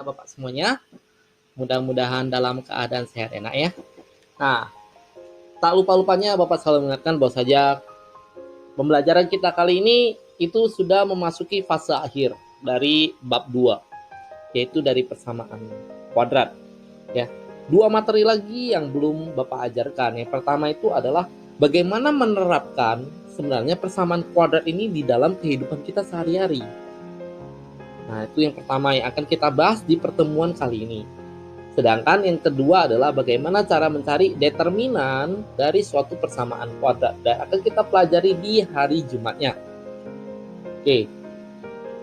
anak-anak Bapak semuanya? Mudah-mudahan dalam keadaan sehat enak ya. Nah, tak lupa-lupanya Bapak selalu mengingatkan bahwa saja pembelajaran kita kali ini itu sudah memasuki fase akhir dari bab 2, yaitu dari persamaan kuadrat. Ya, 2 materi lagi yang belum Bapak ajarkan. Yang pertama itu adalah bagaimana menerapkan sebenarnya persamaan kuadrat ini di dalam kehidupan kita sehari-hari. Nah, itu yang pertama yang akan kita bahas di pertemuan kali ini. Sedangkan yang kedua adalah bagaimana cara mencari determinan dari suatu persamaan kuadrat dan akan kita pelajari di hari Jumatnya. Oke.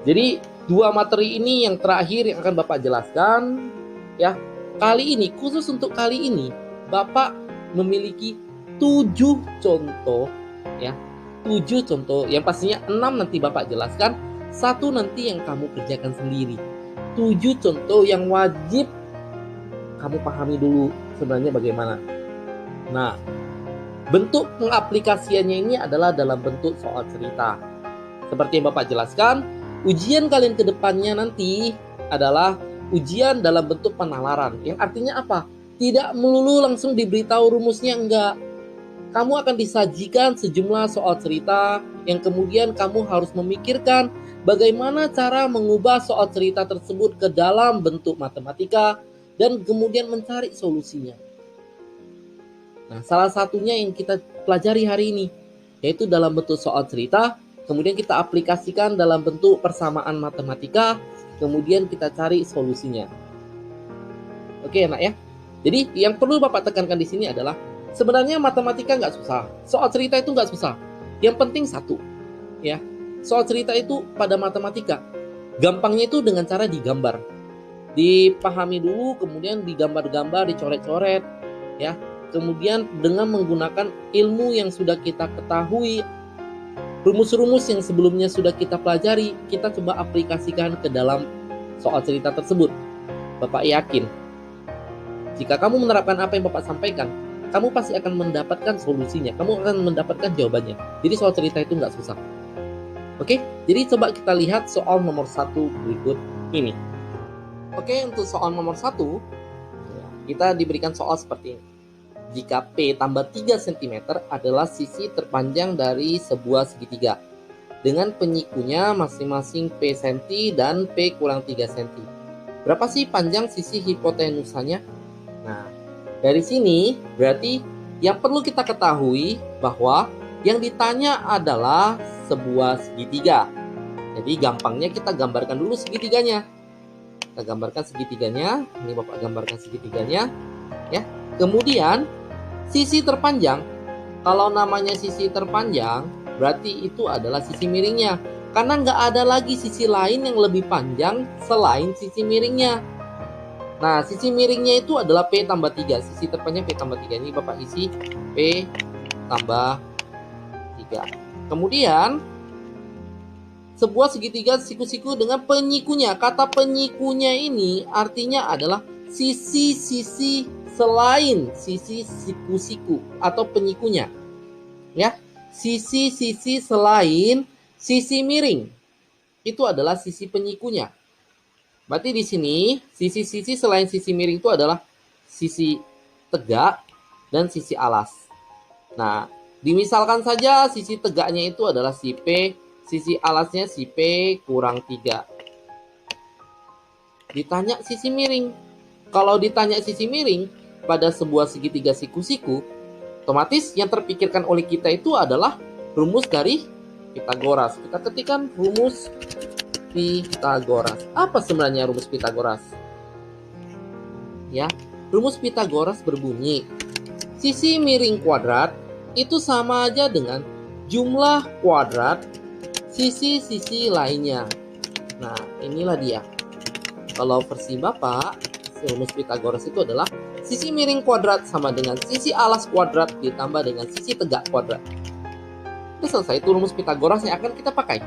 Jadi 2 materi ini yang terakhir yang akan Bapak jelaskan ya. Kali ini, khusus untuk kali ini, Bapak memiliki 7 contoh ya. 7 contoh yang pastinya 6 nanti Bapak jelaskan, 1 nanti yang kamu kerjakan sendiri. 7 contoh yang wajib kamu pahami dulu sebenarnya bagaimana. Nah, bentuk pengaplikasiannya ini adalah dalam bentuk soal cerita. Seperti yang Bapak jelaskan, ujian kalian ke depannya nanti adalah ujian dalam bentuk penalaran. Yang artinya apa? Tidak melulu langsung diberitahu rumusnya, enggak. Kamu akan disajikan sejumlah soal cerita yang kemudian kamu harus memikirkan bagaimana cara mengubah soal cerita tersebut ke dalam bentuk matematika dan kemudian mencari solusinya. Nah, salah satunya yang kita pelajari hari ini, yaitu dalam bentuk soal cerita, kemudian kita aplikasikan dalam bentuk persamaan matematika, kemudian kita cari solusinya. Oke, enak ya? Jadi, yang perlu Bapak tekankan di sini adalah, sebenarnya matematika nggak susah, soal cerita itu nggak susah. Yang penting satu, ya, soal cerita itu pada matematika, gampangnya itu dengan cara digambar. Dipahami dulu, kemudian digambar-gambar, dicoret-coret ya. Kemudian dengan menggunakan ilmu yang sudah kita ketahui, rumus-rumus yang sebelumnya sudah kita pelajari, kita coba aplikasikan ke dalam soal cerita tersebut. Bapak yakin jika kamu menerapkan apa yang Bapak sampaikan, kamu pasti akan mendapatkan solusinya, kamu akan mendapatkan jawabannya. Jadi soal cerita itu nggak susah. Oke, jadi coba kita lihat soal nomor 1 berikut ini. Oke, untuk soal nomor 1, kita diberikan soal seperti ini. Jika P tambah 3 cm adalah sisi terpanjang dari sebuah segitiga, dengan penyikunya masing-masing P cm dan P kurang 3 cm. Berapa sih panjang sisi hipotenusanya? Nah, dari sini berarti yang perlu kita ketahui bahwa yang ditanya adalah sebuah segitiga. Jadi gampangnya kita gambarkan dulu segitiganya. Kita gambarkan segitiganya, ini Bapak gambarkan segitiganya ya. Kemudian sisi terpanjang, kalau namanya sisi terpanjang berarti itu adalah sisi miringnya, karena nggak ada lagi sisi lain yang lebih panjang selain sisi miringnya. Nah, sisi miringnya itu adalah P tambah 3, sisi terpanjang P tambah 3, ini Bapak isi P tambah 3. Kemudian sebuah segitiga siku-siku dengan penyikunya. Kata penyikunya ini artinya adalah sisi-sisi selain sisi siku-siku atau penyikunya. Ya, sisi-sisi selain sisi miring. Itu adalah sisi penyikunya. Berarti di sini sisi-sisi selain sisi miring itu adalah sisi tegak dan sisi alas. Nah, dimisalkan saja sisi tegaknya itu adalah si P, sisi alasnya si P kurang 3. Ditanya sisi miring. Kalau ditanya sisi miring pada sebuah segitiga siku-siku, otomatis yang terpikirkan oleh kita itu adalah rumus dari Pythagoras. Kita ketikkan rumus Pythagoras. Apa sebenarnya rumus Pythagoras? Ya, rumus Pythagoras berbunyi, sisi miring kuadrat itu sama aja dengan jumlah kuadrat sisi-sisi lainnya. Nah, inilah dia. Kalau versi Bapak, rumus Pythagoras itu adalah sisi miring kuadrat sama dengan sisi alas kuadrat ditambah dengan sisi tegak kuadrat. Itu selesai, itu rumus Pythagoras yang akan kita pakai.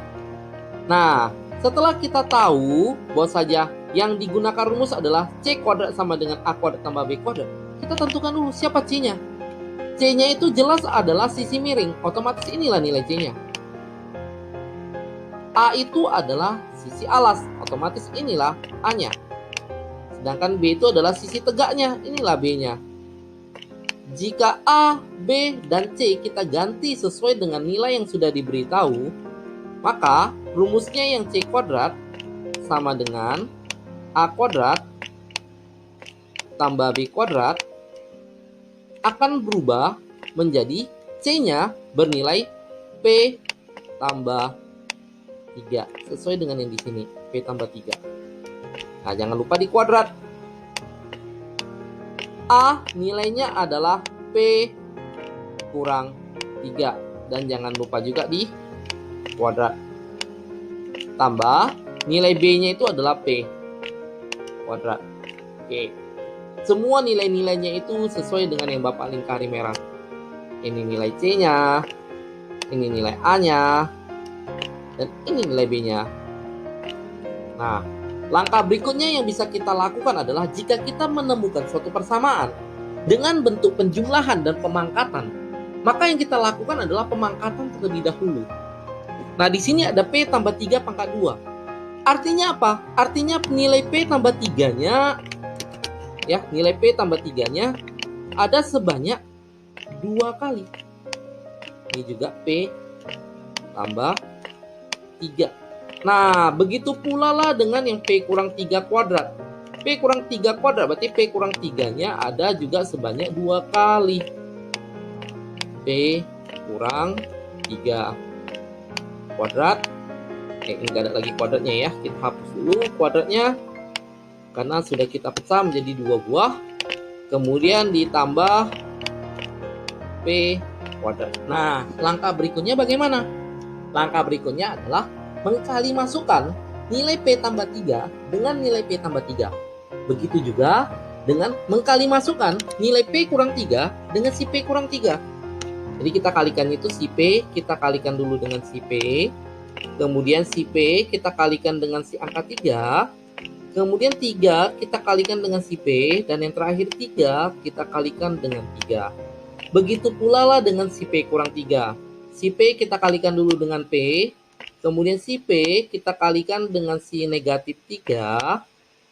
Nah, setelah kita tahu bahwa saja yang digunakan rumus adalah C kuadrat sama dengan A kuadrat tambah B kuadrat, kita tentukan dulu siapa C-nya. C-nya itu jelas adalah sisi miring, otomatis inilah nilai C-nya. A itu adalah sisi alas, otomatis inilah A-nya. Sedangkan B itu adalah sisi tegaknya. Inilah B-nya. Jika A, B, dan C kita ganti sesuai dengan nilai yang sudah diberitahu, maka rumusnya yang C kuadrat sama dengan A kuadrat tambah B kuadrat akan berubah menjadi C-nya bernilai P tambah 3. Sesuai dengan yang di sini, P tambah 3. Nah, jangan lupa di kuadrat. A nilainya adalah P kurang 3. Dan jangan lupa juga di kuadrat. Tambah nilai B-nya itu adalah P kuadrat. Oke. Semua nilai-nilainya itu sesuai dengan yang Bapak lingkari merah. Ini nilai C-nya, ini nilai A-nya, dan ini nilai B-nya. Nah, langkah berikutnya yang bisa kita lakukan adalah jika kita menemukan suatu persamaan dengan bentuk penjumlahan dan pemangkatan, maka yang kita lakukan adalah pemangkatan terlebih dahulu. Nah, di sini ada P tambah 3 pangkat 2. Artinya apa? Artinya nilai P tambah 3-nya, ya, nilai P tambah 3-nya ada sebanyak 2 kali. Ini juga P tambah 3. Nah, begitu pula lah dengan yang P kurang 3 kuadrat. P kurang 3 kuadrat berarti P kurang 3-nya ada juga sebanyak 2 kali. P kurang 3 kuadrat. Ini nggak ada lagi kuadratnya ya. Kita hapus dulu kuadratnya. Karena sudah kita pecah menjadi 2 buah. Kemudian ditambah P kuadrat. Nah, langkah berikutnya bagaimana? Langkah berikutnya adalah mengkali masukkan nilai P tambah 3 dengan nilai P tambah 3. Begitu juga dengan mengkali masukkan nilai P kurang 3 dengan si P kurang 3. Jadi kita kalikan itu si P, kita kalikan dulu dengan si P. Kemudian si P kita kalikan dengan si angka 3. Kemudian 3 kita kalikan dengan si P. Dan yang terakhir 3 kita kalikan dengan 3. Begitu pula lah dengan si P kurang 3. Si P kita kalikan dulu dengan P. Kemudian si P kita kalikan dengan si negatif 3.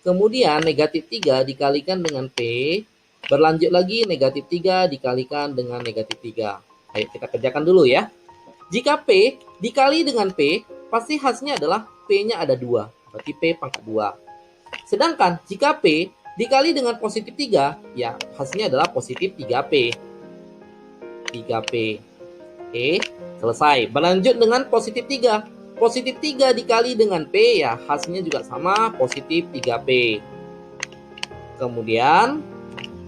Kemudian negatif 3 dikalikan dengan P. Berlanjut lagi negatif 3 dikalikan dengan negatif 3. Ayo kita kerjakan dulu ya. Jika P dikali dengan P, pasti hasilnya adalah P-nya ada 2. Berarti P pangkat 2. Sedangkan jika P dikali dengan positif 3, ya hasilnya adalah positif 3P. 3P. Oke, selesai. Berlanjut dengan positif 3. Positif 3 dikali dengan P, ya hasilnya juga sama, positif 3P. Kemudian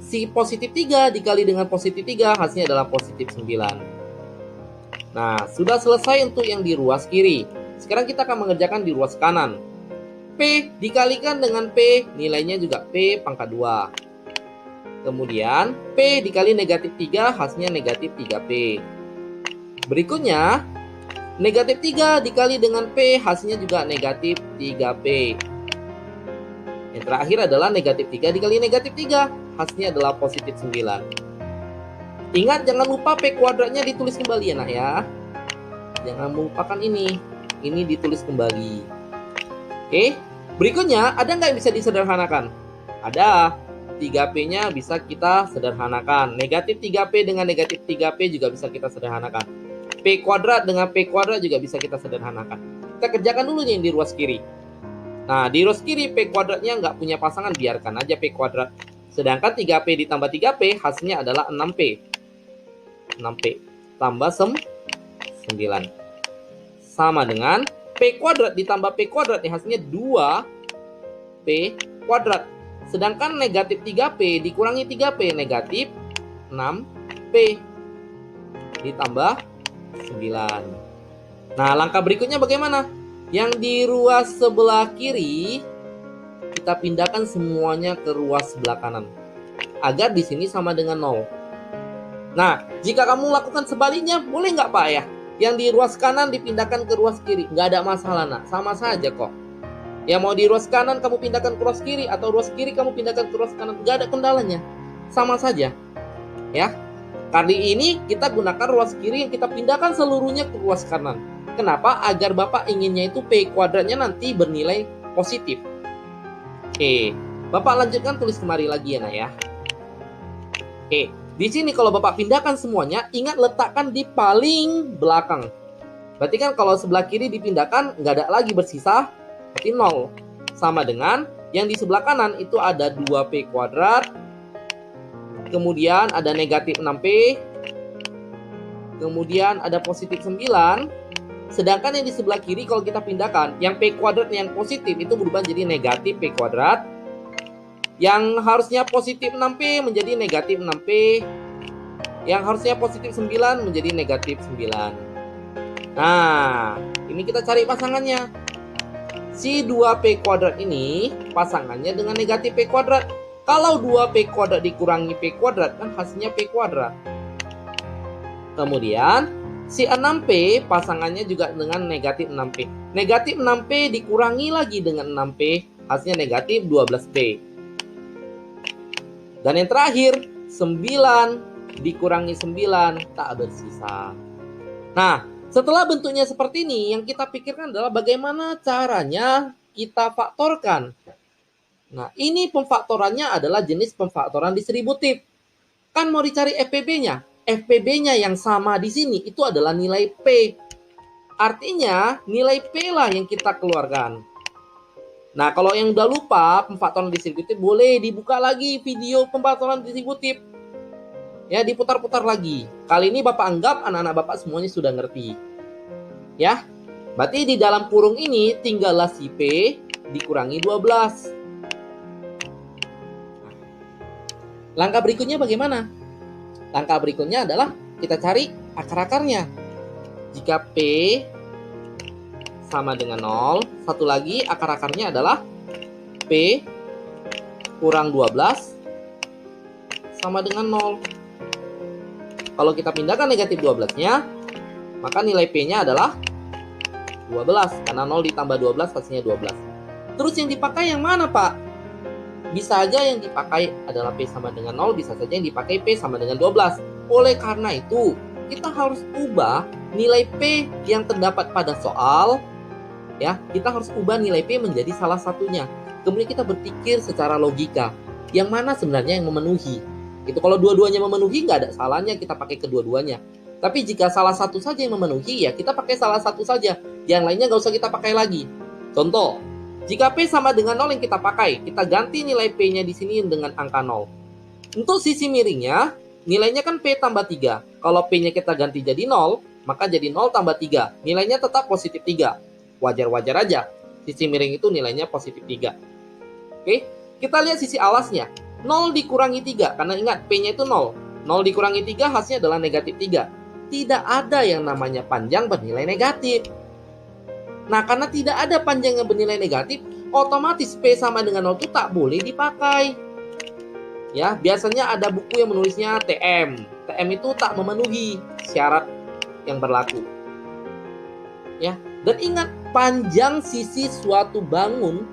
si positif 3 dikali dengan positif 3, hasilnya adalah positif 9. Nah, sudah selesai untuk yang di ruas kiri. Sekarang kita akan mengerjakan di ruas kanan. P dikalikan dengan P, nilainya juga P pangkat 2. Kemudian P dikali negatif 3, hasilnya negatif 3P. Berikutnya, negatif 3 dikali dengan P, hasilnya juga negatif 3P. Yang terakhir adalah negatif 3 dikali negatif 3, hasilnya adalah positif 9. Ingat, jangan lupa P kuadratnya ditulis kembali ya nak ya. Jangan melupakan ini. Ini ditulis kembali. Oke, berikutnya ada nggak yang bisa disederhanakan? Ada. 3P-nya bisa kita sederhanakan. Negatif 3P dengan negatif 3P juga bisa kita sederhanakan. P kuadrat dengan P kuadrat juga bisa kita sederhanakan. Kita kerjakan dulu nih yang di ruas kiri. Nah, di ruas kiri P kuadratnya nggak punya pasangan, biarkan aja P kuadrat. Sedangkan 3P ditambah 3P hasilnya adalah 6P. 6P tambah 9. Sama dengan P kuadrat ditambah P kuadrat, hasilnya 2P kuadrat. Sedangkan negatif 3P dikurangi 3P, negatif 6P ditambah 9. Nah, langkah berikutnya bagaimana? Yang di ruas sebelah kiri kita pindahkan semuanya ke ruas sebelah kanan agar di sini sama dengan 0. Nah, jika kamu lakukan sebaliknya, boleh nggak Pak ya? Yang di ruas kanan dipindahkan ke ruas kiri, nggak ada masalah nak, sama saja kok. Ya, mau di ruas kanan kamu pindahkan ke ruas kiri atau ruas kiri kamu pindahkan ke ruas kanan, nggak ada kendalanya, sama saja. Ya, kali ini kita gunakan ruas kiri yang kita pindahkan seluruhnya ke ruas kanan. Kenapa? Agar Bapak inginnya itu P kuadratnya nanti bernilai positif. Oke, Bapak lanjutkan tulis kemari lagi ya nak ya. Oke, di sini kalau Bapak pindahkan semuanya, ingat letakkan di paling belakang. Berarti kan kalau sebelah kiri dipindahkan, nggak ada lagi bersisa, berarti 0. Sama dengan yang di sebelah kanan itu ada 2P kuadrat, kemudian ada negatif 6P, kemudian ada positif 9. Sedangkan yang di sebelah kiri kalau kita pindahkan, yang P kuadrat yang positif itu berubah jadi negatif P kuadrat. Yang harusnya positif 6P menjadi negatif 6P. Yang harusnya positif 9 menjadi negatif 9. Nah, ini kita cari pasangannya. Si 2P kuadrat ini pasangannya dengan negatif P kuadrat. Kalau 2P kuadrat dikurangi P kuadrat kan hasilnya P kuadrat. Kemudian si 6P pasangannya juga dengan negatif 6P. Negatif 6P dikurangi lagi dengan 6P, hasilnya negatif 12P. Dan yang terakhir, 9 dikurangi 9 tak bersisa. Nah, setelah bentuknya seperti ini, yang kita pikirkan adalah bagaimana caranya kita faktorkan. Nah, ini pemfaktorannya adalah jenis pemfaktoran distributif. Kan mau dicari FPB-nya. FPB-nya yang sama di sini itu adalah nilai P. Artinya, nilai P lah yang kita keluarkan. Nah, kalau yang udah lupa pemfaktoran distributif, boleh dibuka lagi video pemfaktoran distributif. Ya, diputar-putar lagi. Kali ini Bapak anggap anak-anak Bapak semuanya sudah ngerti. Ya, berarti di dalam kurung ini tinggallah si P dikurangi 12. Langkah berikutnya bagaimana? Langkah berikutnya adalah kita cari akar-akarnya. Jika P sama dengan 0, satu lagi akar-akarnya adalah P kurang 12 sama dengan 0. Kalau kita pindahkan negatif 12-nya, maka nilai P-nya adalah 12. Karena 0 ditambah 12 pastinya 12. Terus yang dipakai yang mana, Pak? Bisa aja yang dipakai adalah P sama dengan 0, bisa saja yang dipakai P sama dengan 12. Oleh karena itu, kita harus ubah nilai P yang terdapat pada soal. Ya, kita harus ubah nilai P menjadi salah satunya. Kemudian kita berpikir secara logika, yang mana sebenarnya yang memenuhi. Itu kalau dua-duanya memenuhi, nggak ada salahnya kita pakai kedua-duanya. Tapi jika salah satu saja yang memenuhi, ya kita pakai salah satu saja. Yang lainnya nggak usah kita pakai lagi. Contoh, jika P sama dengan 0 yang kita pakai, kita ganti nilai P-nya di sini dengan angka 0. Untuk sisi miringnya, nilainya kan P tambah 3. Kalau P-nya kita ganti jadi 0, maka jadi 0 tambah 3. Nilainya tetap positif 3. Wajar-wajar aja. Sisi miring itu nilainya positif 3. Oke, kita lihat sisi alasnya. 0 dikurangi 3, karena ingat P-nya itu 0. 0 dikurangi 3 hasilnya adalah negatif 3. Tidak ada yang namanya panjang bernilai negatif. Nah, karena tidak ada panjang yang bernilai negatif, otomatis P sama dengan 0 itu tak boleh dipakai. Ya, biasanya ada buku yang menulisnya TM. TM itu tak memenuhi syarat yang berlaku. Ya, dan ingat, panjang sisi suatu bangun,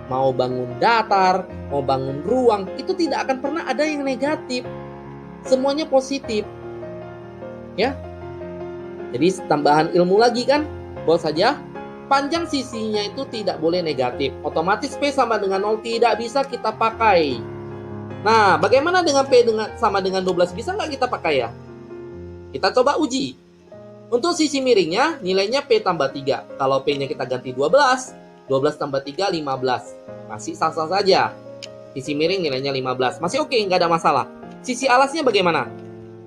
mau bangun datar, mau bangun ruang, itu tidak akan pernah ada yang negatif. Semuanya positif. Ya. Jadi tambahan ilmu lagi kan, bahwa saja panjang sisinya itu tidak boleh negatif. Otomatis P sama dengan 0 tidak bisa kita pakai. Nah, bagaimana dengan P sama dengan 12? Bisa nggak kita pakai ya? Kita coba uji. Untuk sisi miringnya, nilainya P tambah 3. Kalau P-nya kita ganti 12, 12 tambah 3, 15. Masih sah-sah saja. Sisi miring nilainya 15. Masih oke, nggak ada masalah. Sisi alasnya bagaimana?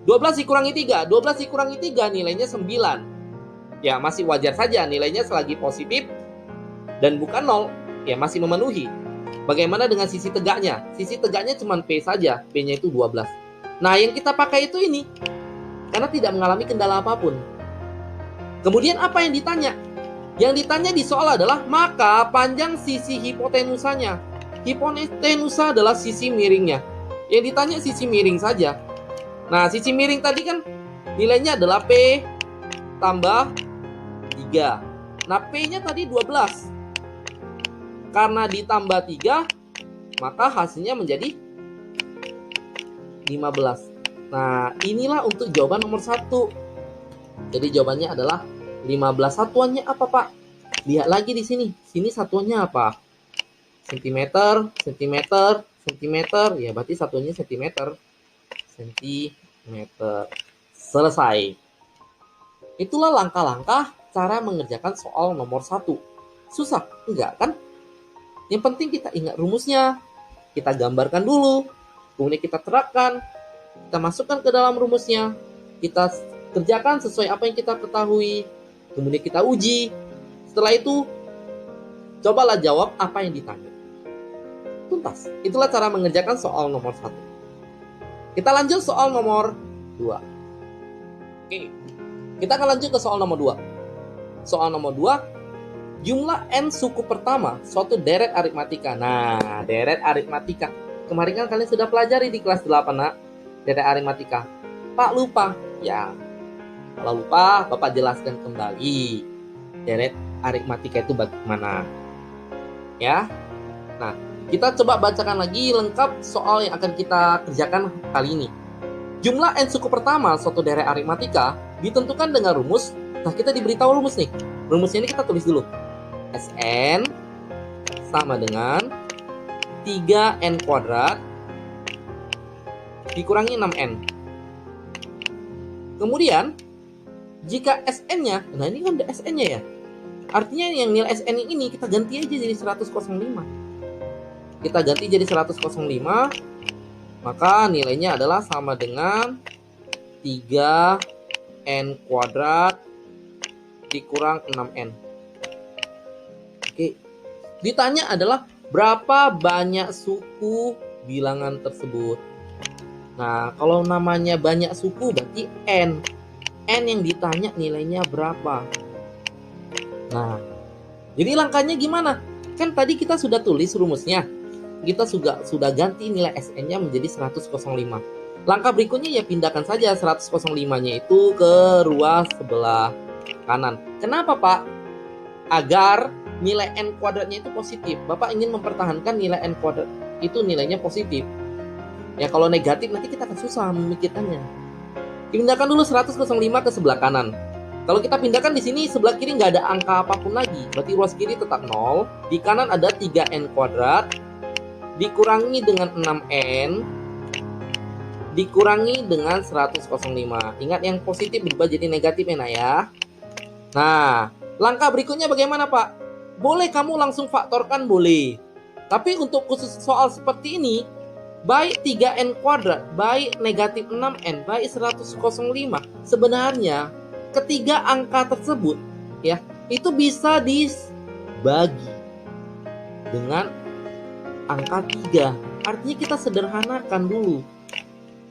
12 dikurangi 3. 12 dikurangi 3 nilainya 9. Ya, masih wajar saja nilainya selagi positif dan bukan 0. Ya, masih memenuhi. Bagaimana dengan sisi tegaknya? Sisi tegaknya cuma P saja. P-nya itu 12. Nah, yang kita pakai itu ini. Karena tidak mengalami kendala apapun. Kemudian apa yang ditanya? Yang ditanya di soal adalah maka panjang sisi hipotenusanya. Hipotenusa adalah sisi miringnya. Yang ditanya sisi miring saja. Nah, sisi miring tadi kan nilainya adalah P tambah 3. Nah, P-nya tadi 12. Karena ditambah 3, maka hasilnya menjadi 15. Nah, inilah untuk jawaban nomor 1. Jadi jawabannya adalah 15. Satuannya apa, Pak? Lihat lagi di sini. Sini satuannya apa? sentimeter, sentimeter, sentimeter, ya berarti satunya sentimeter. Sentimeter. Selesai. Itulah langkah-langkah cara mengerjakan soal nomor 1. Susah? Enggak kan? Yang penting kita ingat rumusnya. Kita gambarkan dulu. Kemudian kita terapkan. Kita masukkan ke dalam rumusnya. Kita kerjakan sesuai apa yang kita ketahui. Kemudian kita uji. Setelah itu, cobalah jawab apa yang ditanya. Tuntas. Itulah cara mengerjakan soal nomor 1. Kita lanjut soal nomor 2. Oke. Kita akan lanjut ke soal nomor 2. Soal nomor 2, jumlah n suku pertama suatu deret aritmatika. Nah, deret aritmatika. Kemarin kan kalian sudah pelajari di kelas 8, nak. Deret aritmatika. Pak lupa. Ya. Kalau lupa, Bapak jelaskan kembali. Deret aritmatika itu bagaimana? Ya. Nah, kita coba bacakan lagi lengkap soal yang akan kita kerjakan kali ini. Jumlah n suku pertama suatu deret aritmatika ditentukan dengan rumus. Nah, kita diberitahu rumus nih. Rumusnya ini kita tulis dulu. Sn sama dengan 3n kuadrat dikurangi 6n. Kemudian, jika Sn-nya, nah ini kan udah Sn-nya ya. Artinya yang nilai Sn ini kita ganti aja jadi 105. Kita ganti jadi 105, maka nilainya adalah sama dengan 3n kuadrat dikurang 6n. Oke. Ditanya adalah berapa banyak suku bilangan tersebut. Nah, kalau namanya banyak suku berarti n. N yang ditanya nilainya berapa. Nah, jadi langkahnya gimana? Kan tadi kita sudah tulis rumusnya. Kita sudah ganti nilai Sn-nya menjadi 105. Langkah berikutnya ya pindahkan saja 105-nya itu ke ruas sebelah kanan. Kenapa, Pak? Agar nilai n kuadratnya itu positif. Bapak ingin mempertahankan nilai n kuadrat itu nilainya positif. Ya kalau negatif nanti kita akan susah memikirkannya. Pindahkan dulu 105 ke sebelah kanan. Kalau kita pindahkan di sini sebelah kiri nggak ada angka apapun lagi. Berarti ruas kiri tetap 0. Di kanan ada 3n kuadrat dikurangi dengan 6n dikurangi dengan 105. Ingat yang positif berubah jadi negatif ya, nak ya. Nah, langkah berikutnya bagaimana, Pak? Boleh kamu langsung faktorkan, boleh. Tapi untuk khusus soal seperti ini, baik 3n kuadrat, baik negatif 6n, baik 105, sebenarnya ketiga angka tersebut ya, itu bisa dibagi dengan angka 3. Artinya kita sederhanakan dulu.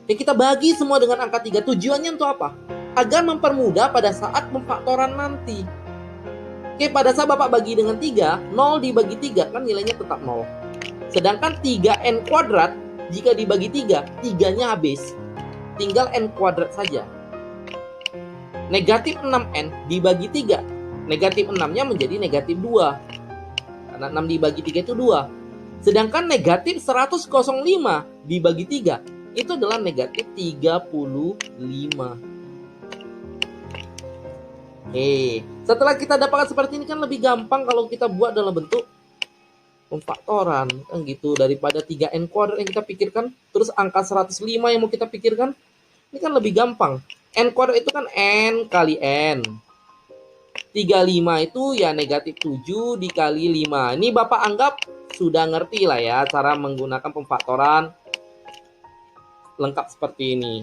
Ya, kita bagi semua dengan angka 3. Tujuannya untuk apa? Agar mempermudah pada saat pemfaktoran nanti. Oke, pada saat Bapak bagi dengan 3, 0 dibagi 3 kan nilainya tetap 0. Sedangkan 3n kuadrat jika dibagi 3, 3-nya habis. Tinggal n kuadrat saja. Negatif 6n dibagi 3. Negatif 6-nya menjadi negatif 2. Karena 6 dibagi 3 itu 2. Sedangkan negatif 105 dibagi 3 itu adalah negatif 35. Oke, setelah kita dapatkan seperti ini kan lebih gampang kalau kita buat dalam bentuk pemfaktoran kan gitu, daripada 3n kuadrat yang kita pikirkan terus angka 105 yang mau kita pikirkan. Ini kan lebih gampang. N kuadrat itu kan n kali n. 35 itu ya negatif 7 dikali 5. Ini Bapak anggap sudah ngerti lah ya cara menggunakan pemfaktoran lengkap seperti ini.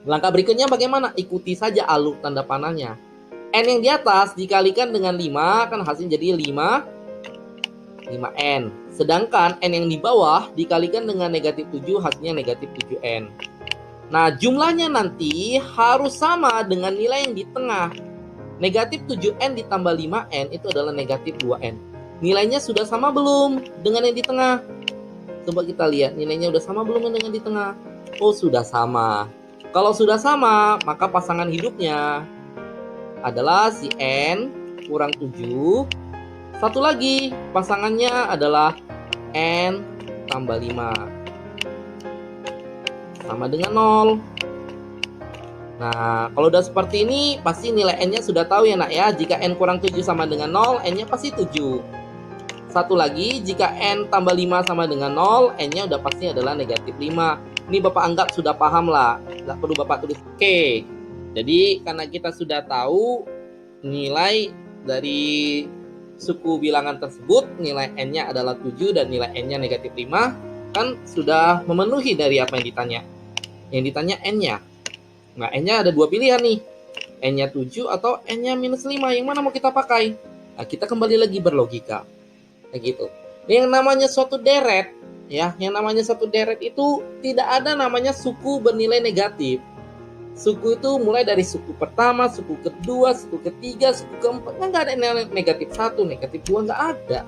Langkah berikutnya bagaimana? Ikuti saja alur tanda panahnya. N yang di atas dikalikan dengan 5 kan hasilnya jadi 5n. Sedangkan N yang di bawah dikalikan dengan negatif 7 hasilnya negatif 7n. Nah, jumlahnya nanti harus sama dengan nilai yang di tengah. Negatif 7n ditambah 5n itu adalah negatif 2n. Nilainya sudah sama belum dengan yang di tengah? Coba kita lihat nilainya sudah sama belum dengan di tengah? Oh, sudah sama. Kalau sudah sama, maka pasangan hidupnya adalah si N kurang 7. Satu lagi, pasangannya adalah N tambah 5. Sama dengan 0. Nah, kalau udah seperti ini, pasti nilai N-nya sudah tahu ya, nak ya. Jika N kurang 7 sama dengan 0, N-nya pasti 7. Satu lagi, jika N tambah 5 sama dengan 0, N-nya udah pasti adalah negatif 5. Ini Bapak anggap sudah paham lah, nggak perlu Bapak tulis. Oke, jadi karena kita sudah tahu nilai dari suku bilangan tersebut, nilai N-nya adalah 7 dan nilai N-nya negatif 5, kan sudah memenuhi dari apa yang ditanya. Yang ditanya N-nya. Nah, N-nya ada dua pilihan nih. N-nya 7 atau N-nya minus 5. Yang mana mau kita pakai? Nah, kita kembali lagi berlogika. Kayak gitu. Yang namanya suatu deret, ya, yang namanya suatu deret itu tidak ada namanya suku bernilai negatif. Suku itu mulai dari suku pertama, suku kedua, suku ketiga, suku keempat. Nggak ada nilai negatif 1, negatif 2, nggak ada.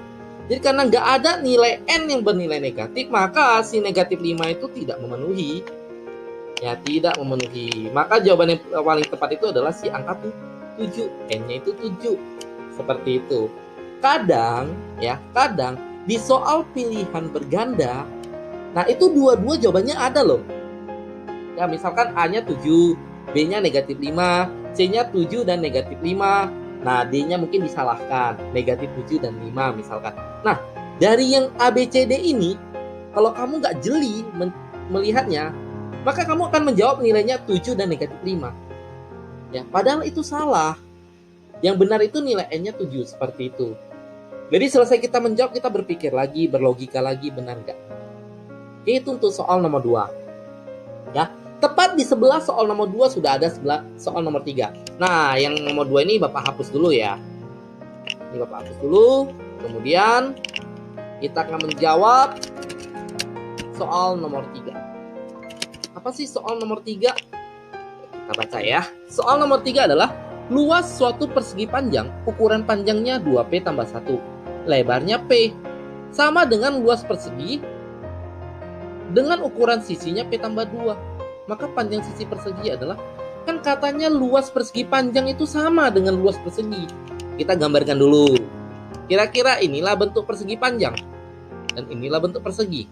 Jadi karena nggak ada nilai N yang bernilai negatif, maka si negatif 5 itu tidak memenuhi. Ya, tidak memenuhi. Maka jawaban yang paling tepat itu adalah si angka 7. N-nya itu 7. Seperti itu. Kadang di soal pilihan berganda, nah itu dua-dua jawabannya ada loh. Ya, misalkan A-nya 7, B-nya negatif 5, C-nya 7 dan negatif 5. Nah, D-nya mungkin disalahkan, negatif 7 dan 5 misalkan. Nah, dari yang A, B, C, D ini, kalau kamu nggak jeli melihatnya, maka kamu akan menjawab nilainya 7 dan negatif 5. Ya, padahal itu salah. Yang benar itu nilai N-nya 7, seperti itu. Jadi selesai kita menjawab, kita berpikir lagi, berlogika lagi, benar nggak? Itu untuk soal nomor 2. Ya, tepat di sebelah soal nomor 2 sudah ada sebelah soal nomor 3. Nah, yang nomor 2 ini Bapak hapus dulu ya. Ini Bapak hapus dulu. Kemudian kita akan menjawab soal nomor 3. Apa sih soal nomor 3? Kita baca ya. Soal nomor 3 adalah luas suatu persegi panjang, ukuran panjangnya 2P tambah 1. Lebarnya P. Sama dengan luas persegi dengan ukuran sisinya P tambah 2. Maka panjang sisi persegi adalah, kan katanya luas persegi panjang itu sama dengan luas persegi. Kita gambarkan dulu. Kira-kira inilah bentuk persegi panjang. Dan inilah bentuk persegi.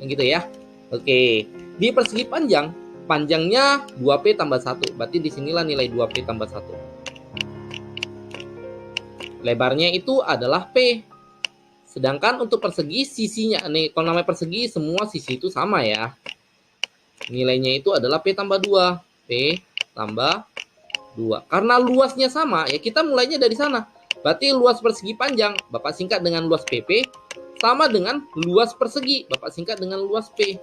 Yang gitu ya. Oke. Di persegi panjang, panjangnya 2P tambah 1. Berarti disinilah nilai 2P tambah 1. Lebarnya itu adalah P. Sedangkan untuk persegi, sisinya, nih kalau namanya persegi, semua sisi itu sama ya. Nilainya itu adalah P tambah 2. P tambah 2. Karena luasnya sama, ya kita mulainya dari sana. Berarti luas persegi panjang, Bapak singkat dengan luas PP, sama dengan luas persegi, Bapak singkat dengan luas P.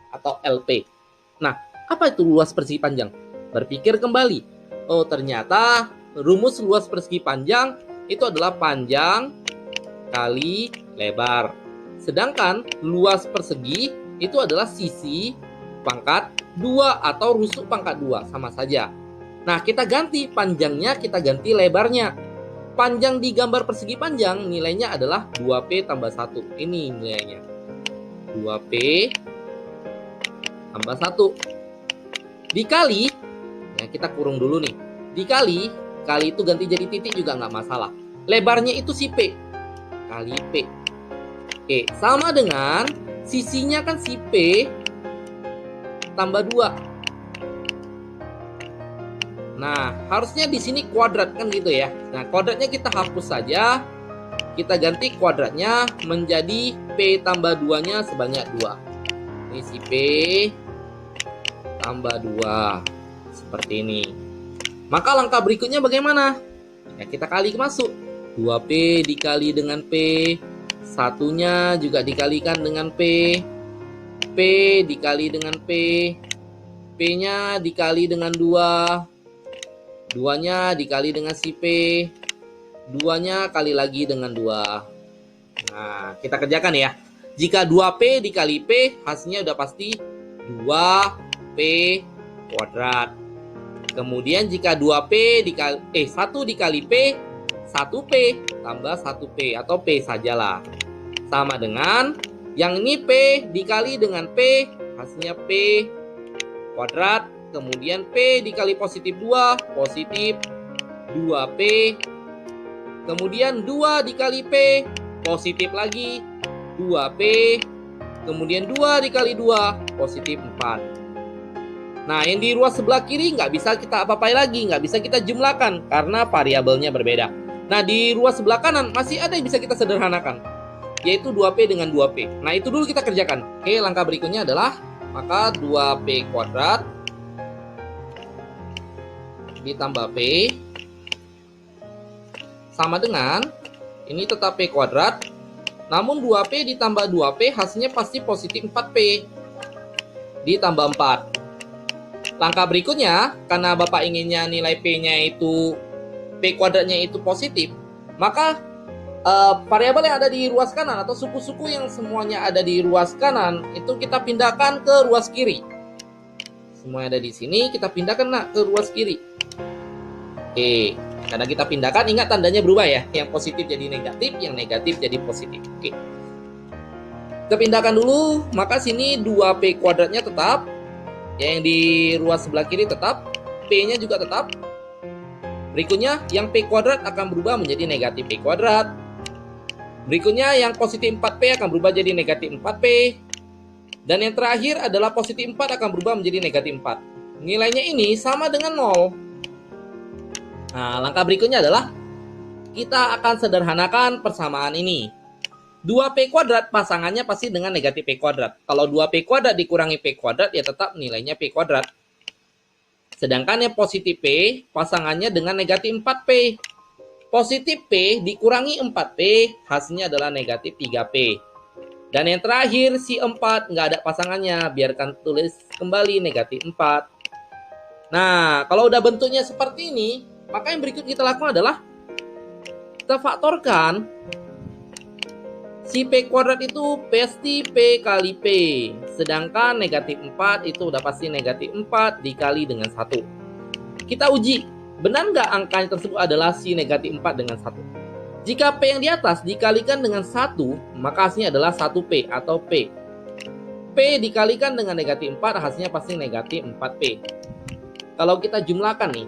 Atau LP. Nah, apa itu luas persegi panjang? Berpikir kembali. Oh, ternyata rumus luas persegi panjang itu adalah panjang kali lebar. Sedangkan luas persegi itu adalah sisi pangkat 2 atau rusuk pangkat 2, sama saja. Nah, kita ganti panjangnya, kita ganti lebarnya. Panjang di gambar persegi panjang nilainya adalah 2P tambah 1. Ini nilainya. 2P tambah 1. Dikali, ya kita kurung dulu nih. Dikali, kali itu ganti jadi titik juga nggak masalah. Lebarnya itu si P. Kali P. Oke, sama dengan sisinya kan si P tambah 2. Nah, harusnya di sini kuadrat kan gitu ya. Nah, kuadratnya kita hapus saja. Kita ganti kuadratnya menjadi P tambah 2-nya sebanyak 2. Ini si P tambah 2. Seperti ini. Maka langkah berikutnya bagaimana? Ya, kita kali masuk. 2P dikali dengan P. Satunya juga dikalikan dengan P. P dikali dengan P. P-nya dikali dengan 2. 2-nya dikali dengan si P. 2-nya kali lagi dengan 2. Nah, kita kerjakan ya. Jika 2P dikali P, hasilnya udah pasti 2P kuadrat. Kemudian jika 2P dikali 1 dikali P, 1P tambah 1P atau P sajalah. Sama dengan yang ini P dikali dengan P, hasilnya P kuadrat. Kemudian P dikali positif 2, positif 2P. Kemudian 2 dikali P, positif lagi 2P. Kemudian 2 dikali 2, positif 4. Nah, yang di ruas sebelah kiri nggak bisa kita apa-apain lagi, nggak bisa kita jumlahkan karena variabelnya berbeda. Nah, di ruas sebelah kanan masih ada yang bisa kita sederhanakan, yaitu 2P dengan 2P. Nah, itu dulu kita kerjakan. Oke, langkah berikutnya adalah maka 2P kuadrat ditambah P sama dengan, ini tetap P kuadrat, namun 2P ditambah 2P hasilnya pasti positif 4P ditambah 4. Langkah berikutnya, karena Bapak inginnya nilai P-nya itu, P kuadratnya itu positif, maka variabel yang ada di ruas kanan atau suku-suku yang semuanya ada di ruas kanan itu kita pindahkan ke ruas kiri. Semua yang ada di sini kita pindahkan ke ruas kiri. Oke, karena kita pindahkan, ingat tandanya berubah ya. Yang positif jadi negatif, yang negatif jadi positif. Oke. Kita pindahkan dulu, maka sini 2P kuadratnya tetap. Yang di ruas sebelah kiri tetap, P-nya juga tetap. Berikutnya, yang P kuadrat akan berubah menjadi negatif P kuadrat. Berikutnya, yang positif 4P akan berubah jadi negatif 4P. Dan yang terakhir adalah positif 4 akan berubah menjadi negatif 4. Nilainya ini sama dengan 0. Nah, langkah berikutnya adalah kita akan sederhanakan persamaan ini. 2P kuadrat pasangannya pasti dengan negatif P kuadrat. Kalau 2P kuadrat dikurangi P kuadrat, ya tetap nilainya P kuadrat. Sedangkan yang positif P pasangannya dengan negatif 4P. Positif P dikurangi 4P hasilnya adalah negatif 3P. Dan yang terakhir si 4 nggak ada pasangannya, biarkan tulis kembali negatif 4. Nah, kalau udah bentuknya seperti ini, maka yang berikut kita lakukan adalah kita faktorkan si P kuadrat itu pasti P kali P. Sedangkan negatif 4 itu udah pasti negatif 4 dikali dengan 1. Kita uji, benar nggak angkanya tersebut adalah si negatif 4 dengan 1. Jika P yang di atas dikalikan dengan 1, maka hasilnya adalah 1P atau P. P dikalikan dengan negatif 4 hasilnya pasti negatif 4P. Kalau kita jumlahkan nih,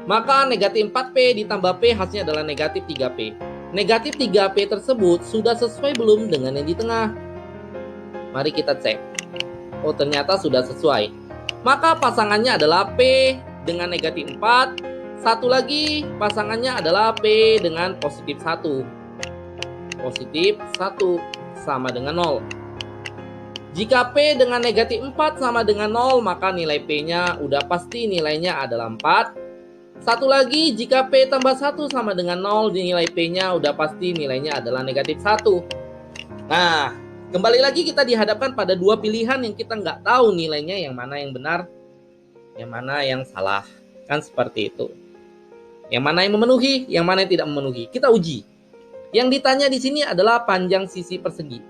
maka negatif 4P ditambah P hasilnya adalah negatif 3P. Negatif 3P tersebut sudah sesuai belum dengan yang di tengah? Mari kita cek. Oh, ternyata sudah sesuai. Maka pasangannya adalah P dengan negatif 4. Satu lagi pasangannya adalah P dengan positif 1. Positif 1 sama dengan 0. Jika P dengan negatif 4 sama dengan 0, maka nilai P-nya udah pasti nilainya adalah 4. Satu lagi, jika P tambah 1 sama dengan 0, nilai P-nya udah pasti nilainya adalah negatif 1. Nah, kembali lagi kita dihadapkan pada dua pilihan yang kita nggak tahu nilainya yang mana yang benar, yang mana yang salah. Kan seperti itu. Yang mana yang memenuhi, yang mana yang tidak memenuhi. Kita uji. Yang ditanya di sini adalah panjang sisi persegi.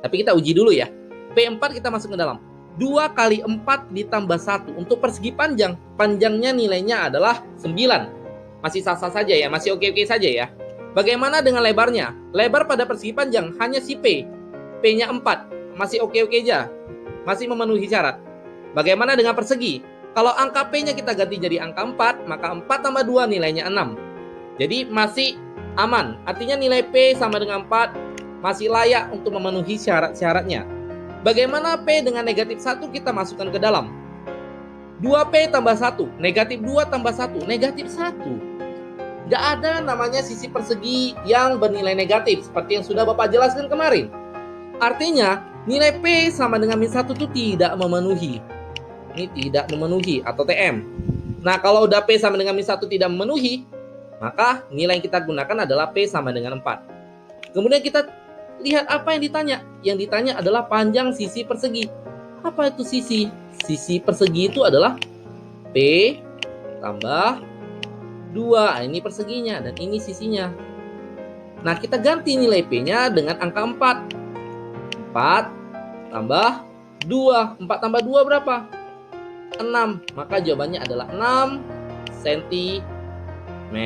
Tapi kita uji dulu ya. P4 kita masuk ke dalam. 2 kali 4 ditambah 1. Untuk persegi panjang, panjangnya nilainya adalah 9. Masih sah-sah saja ya, masih oke-oke saja ya. Bagaimana dengan lebarnya? Lebar pada persegi panjang hanya si P. P-nya 4, masih oke-oke aja. Masih memenuhi syarat. Bagaimana dengan persegi? Kalau angka P-nya kita ganti jadi angka 4, maka 4 tambah 2 nilainya 6. Jadi masih aman. Artinya nilai P sama dengan 4 masih layak untuk memenuhi syarat-syaratnya. Bagaimana P dengan negatif 1 kita masukkan ke dalam? 2P tambah 1, negatif 2 tambah 1, negatif 1. Gak ada namanya sisi persegi yang bernilai negatif, seperti yang sudah Bapak jelaskan kemarin. Artinya, nilai P sama dengan min 1 itu tidak memenuhi. Ini tidak memenuhi, atau TM. Nah, kalau udah P sama dengan min 1 tidak memenuhi, maka nilai yang kita gunakan adalah P sama dengan 4. Kemudian kita lihat apa yang ditanya. Yang ditanya adalah panjang sisi persegi. Apa itu sisi? Sisi persegi itu adalah P tambah 2. Ini perseginya dan ini sisinya. Nah, kita ganti nilai P-nya dengan angka 4. 4 tambah 2. 4 tambah 2 berapa? 6. Maka jawabannya adalah 6 cm.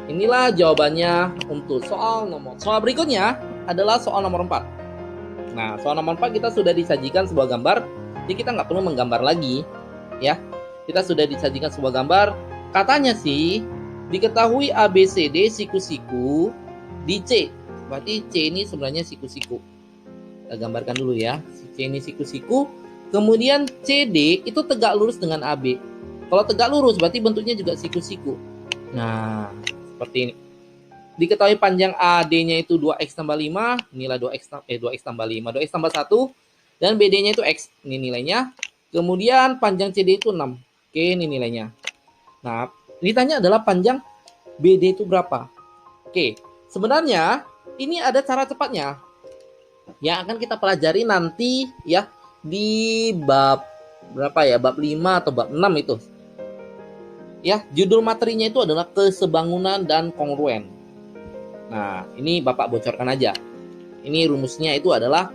Inilah jawabannya untuk soal nomor. Soal berikutnya adalah soal nomor 4. Nah, soal nomor 4 kita sudah disajikan sebuah gambar. Jadi kita nggak perlu menggambar lagi. Ya, kita sudah disajikan sebuah gambar. Katanya sih, diketahui ABCD siku-siku di C. Berarti C ini sebenarnya siku-siku. Kita gambarkan dulu ya. C ini siku-siku. Kemudian CD itu tegak lurus dengan AB. Kalau tegak lurus berarti bentuknya juga siku-siku. Nah, seperti ini. Diketahui panjang AD-nya itu 2x tambah 5, nilai 2x tambah 5, 2x tambah 1, dan BD-nya itu x, ini nilainya. Kemudian panjang CD itu 6, oke, ini nilainya. Nah, ditanya adalah panjang BD itu berapa. Oke, sebenarnya ini ada cara cepatnya yang akan kita pelajari nanti ya di bab berapa ya, bab 5 atau bab 6 itu. Ya, judul materinya itu adalah kesebangunan dan kongruen. Nah, ini Bapak bocorkan aja. Ini rumusnya itu adalah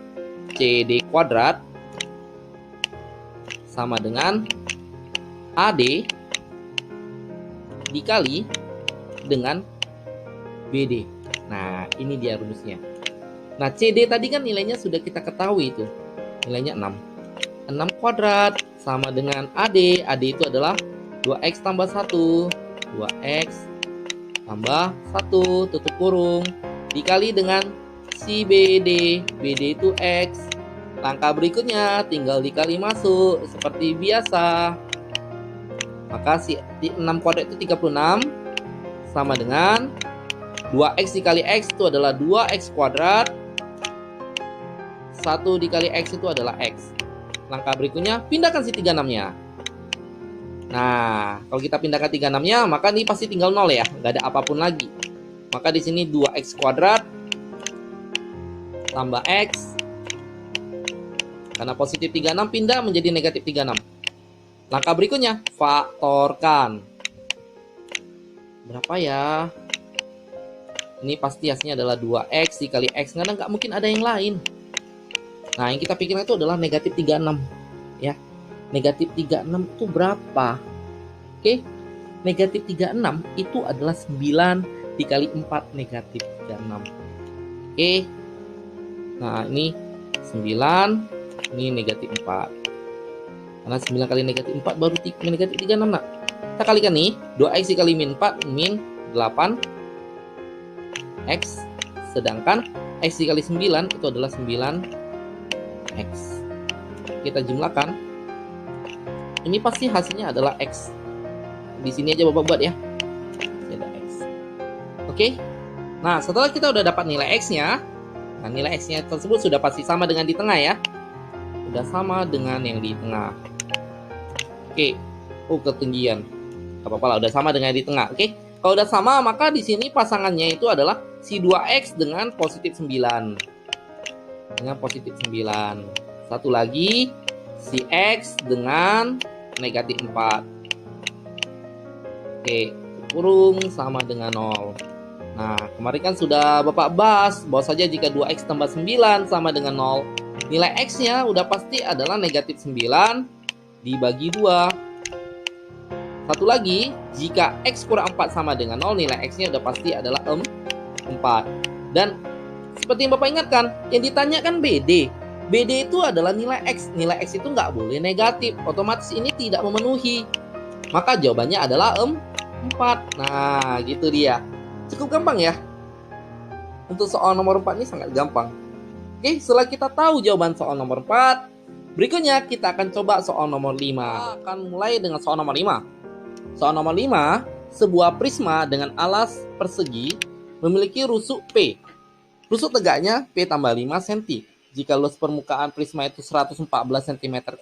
CD kuadrat sama dengan AD dikali dengan BD. Nah, ini dia rumusnya. Nah, CD tadi kan nilainya sudah kita ketahui itu. Nilainya 6. 6 kuadrat sama dengan AD. AD itu adalah 2x tambah 1. 2x tambah 1 tutup kurung dikali dengan si BD. BD itu X. Langkah berikutnya tinggal dikali masuk seperti biasa. Maka si 6 kuadrat itu 36 sama dengan 2x dikali x itu adalah 2x kuadrat. 1 dikali x itu adalah x. Langkah berikutnya pindahkan si 36-nya. Nah, kalau kita pindahkan 36-nya, maka ini pasti tinggal 0 ya, nggak ada apapun lagi. Maka di sini 2x kuadrat tambah x. Karena positif 36 pindah menjadi negatif 36. Langkah berikutnya, faktorkan. Berapa ya? Ini pasti hasilnya adalah 2x dikali x, karena nggak mungkin ada yang lain. Nah, yang kita pikirkan itu adalah negatif 36. Ya. Negatif 36 itu berapa? Oke, negatif 36 itu adalah 9 dikali 4 negatif 36. Oke, nah ini 9, ini negatif 4. Karena 9 kali negatif 4 baru negatif 36. Nah, kita kalikan nih, 2x dikali min 4, min 8 x. Sedangkan x dikali 9 itu adalah 9x. Kita jumlahkan. Ini pasti hasilnya adalah X. Di sini aja Bapak buat ya. Ada X. Oke. Nah, setelah kita udah dapat nilai X-nya, nah nilai X-nya tersebut sudah pasti sama dengan di tengah ya. Sudah sama dengan yang di tengah. Oke. Oh, ketinggian. Gak apa-apa lah, udah sama dengan yang di tengah. Oke. Kalau udah sama, maka di sini pasangannya itu adalah si 2X dengan positif 9. Dengan positif 9. Satu lagi, si X dengan negatif 4. Oke, kurung sama dengan 0. Nah, kemarin kan sudah Bapak bahas bahwa saja jika 2x tambah 9 sama dengan 0, nilai x-nya udah pasti adalah negatif 9 dibagi 2. Satu lagi, jika x kurang 4 sama dengan 0, nilai x-nya udah pasti adalah 4. Dan seperti yang Bapak ingatkan, yang ditanyakan BD. BD itu adalah nilai X. Nilai X itu nggak boleh negatif. Otomatis ini tidak memenuhi. Maka jawabannya adalah 4. Nah, gitu dia. Cukup gampang ya. Untuk soal nomor 4 ini sangat gampang. Oke, setelah kita tahu jawaban soal nomor 4, berikutnya kita akan coba soal nomor 5. Kita akan mulai dengan soal nomor 5. Soal nomor 5, sebuah prisma dengan alas persegi memiliki rusuk P. Rusuk tegaknya P tambah 5 cm. Jika luas permukaan prisma itu 114 cm²,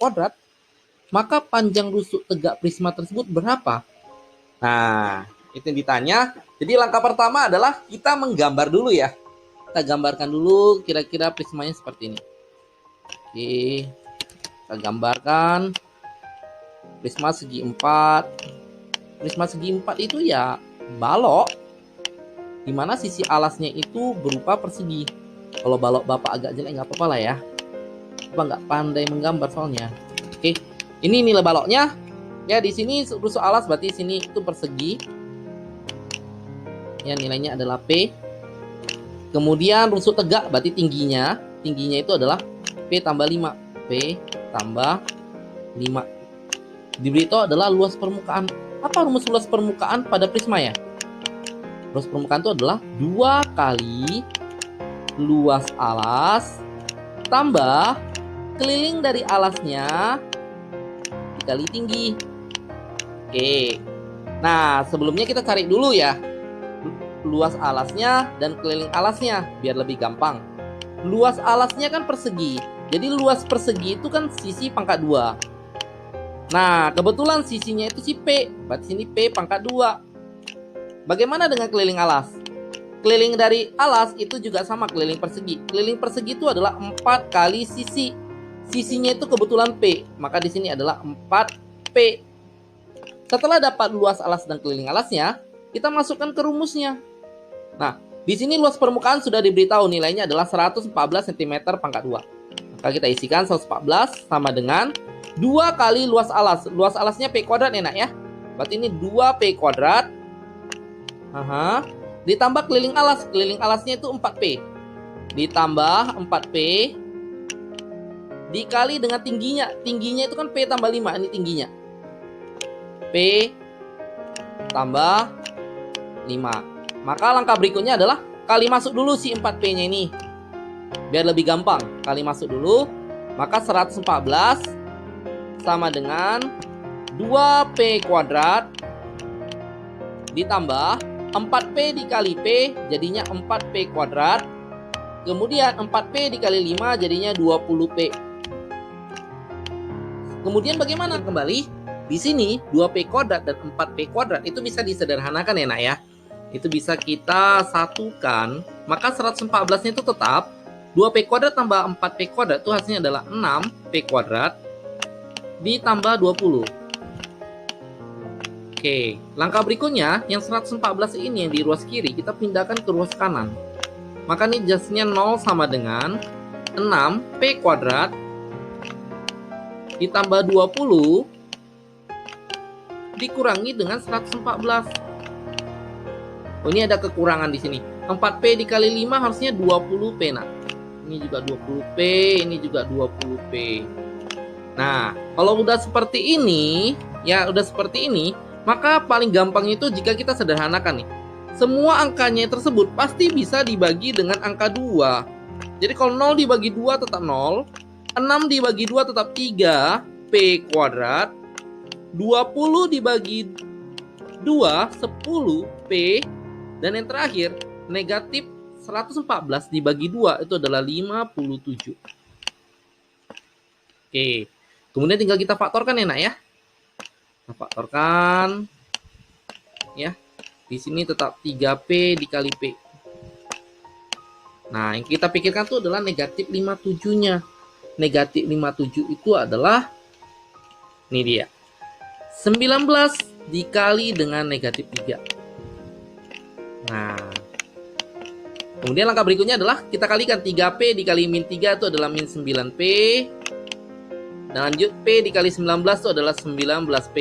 maka panjang rusuk tegak prisma tersebut berapa? Nah, itu yang ditanya. Jadi langkah pertama adalah kita menggambar dulu ya. Kita gambarkan dulu kira-kira prismanya seperti ini. Oke, kita gambarkan prisma segi 4. Prisma segi 4 itu ya balok, dimana sisi alasnya itu berupa persegi. Kalau balok Bapak agak jelek nggak apa-apa lah ya. Bapak nggak pandai menggambar soalnya. Oke, ini nilai baloknya. Ya, di sini rusuk alas berarti sini itu persegi. Ya, nilainya adalah P. Kemudian rusuk tegak berarti tingginya. Tingginya itu adalah P tambah 5. P tambah 5. Diberitahu adalah luas permukaan. Apa rumus luas permukaan pada prisma ya? Luas permukaan itu adalah 2 kali luas alas tambah keliling dari alasnya dikali tinggi. Oke. Nah, sebelumnya kita cari dulu ya luas alasnya dan keliling alasnya biar lebih gampang. Luas alasnya kan persegi. Jadi luas persegi itu kan sisi pangkat 2. Nah, kebetulan sisinya itu si P. Berarti sini P pangkat 2. Bagaimana dengan keliling alas? Keliling dari alas itu juga sama keliling persegi. Keliling persegi itu adalah 4 kali sisi. Sisinya itu kebetulan P. Maka di sini adalah 4P. Setelah dapat luas alas dan keliling alasnya, kita masukkan ke rumusnya. Nah, di sini luas permukaan sudah diberitahu nilainya adalah 114 cm pangkat 2. Maka kita isikan 114 sama dengan 2 kali luas alas. Luas alasnya P kuadrat enak ya. Berarti ini 2P kuadrat. Ditambah keliling alas. Keliling alasnya itu 4P. Ditambah 4P. Dikali dengan tingginya. Tingginya itu kan P tambah 5. Ini tingginya. P tambah 5. Maka langkah berikutnya adalah kali masuk dulu si 4P-nya ini. Biar lebih gampang. Kali masuk dulu. Maka 114 sama dengan 2P kuadrat ditambah 4P dikali P jadinya 4P kuadrat. Kemudian 4P dikali 5 jadinya 20P. Kemudian bagaimana kembali? Di sini 2P kuadrat dan 4P kuadrat itu bisa disederhanakan ya nak ya. Itu bisa kita satukan. Maka 114-nya itu tetap 2P kuadrat tambah 4P kuadrat itu hasilnya adalah 6P kuadrat ditambah 20. Oke, langkah berikutnya yang 114 ini yang di ruas kiri kita pindahkan ke ruas kanan. Maka ini jasnya 0 sama dengan 6P kuadrat ditambah 20 dikurangi dengan 114. Oh, ini ada kekurangan di sini. 4P dikali 5 harusnya 20P. Nah, ini juga 20P, ini juga 20P. Nah, kalau udah seperti ini, ya udah seperti ini, maka paling gampang itu jika kita sederhanakan nih. Semua angkanya tersebut pasti bisa dibagi dengan angka 2. Jadi kalau 0 dibagi 2 tetap 0, 6 dibagi 2 tetap 3P kuadrat, 20 dibagi 2, 10P, dan yang terakhir, negatif 114 dibagi 2 itu adalah 57. Oke, kemudian tinggal kita faktorkan ya nak ya. Kita faktorkan, ya. Di sini tetap 3P dikali P. Nah, yang kita pikirkan itu adalah negatif 57-nya. Negatif 57 itu adalah, ini dia, 19 dikali dengan negatif 3. Nah, kemudian langkah berikutnya adalah kita kalikan 3P dikali min 3 itu adalah min 9P. Dan lanjut P dikali 19 itu adalah 19P.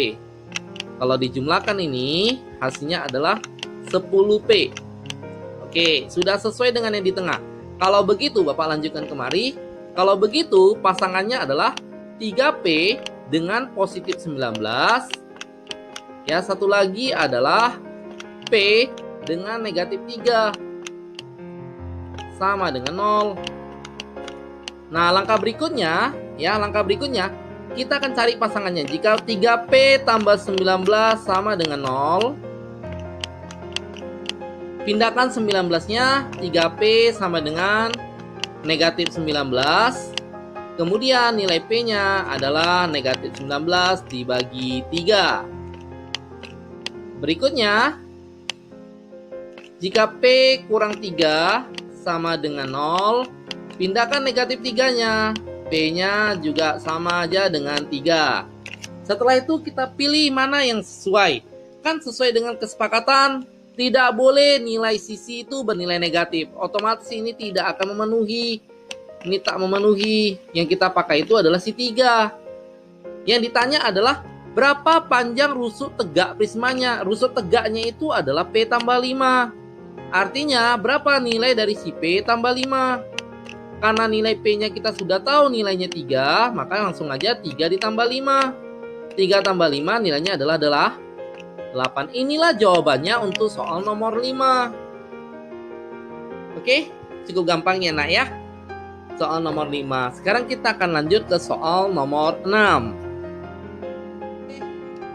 Kalau dijumlahkan ini hasilnya adalah 10P. Oke, sudah sesuai dengan yang di tengah. Kalau begitu Bapak lanjutkan kemari. Kalau begitu pasangannya adalah 3P dengan positif 19. Ya, satu lagi adalah P dengan negatif 3. Sama dengan 0. Nah, langkah berikutnya, kita akan cari pasangannya. Jika 3P tambah 19 sama dengan 0, pindahkan 19-nya, 3P sama dengan negatif 19. Kemudian nilai P-nya adalah negatif 19 dibagi 3. Berikutnya, jika P kurang 3 sama dengan 0, pindahkan negatif 3-nya. P-nya juga sama aja dengan 3. Setelah itu kita pilih mana yang sesuai. Kan sesuai dengan kesepakatan, tidak boleh nilai sisi itu bernilai negatif. Otomatis ini tidak akan memenuhi. Ini tak memenuhi. Yang kita pakai itu adalah si 3. Yang ditanya adalah berapa panjang rusuk tegak prismanya. Rusuk tegaknya itu adalah P tambah 5. Artinya berapa nilai dari si P tambah 5. Karena nilai P-nya kita sudah tahu nilainya 3, maka langsung aja 3 ditambah 5. 3 tambah 5 nilainya adalah 8. Inilah jawabannya untuk soal nomor 5. Oke, cukup gampang ya nak ya. Soal nomor 5. Sekarang kita akan lanjut ke soal nomor 6.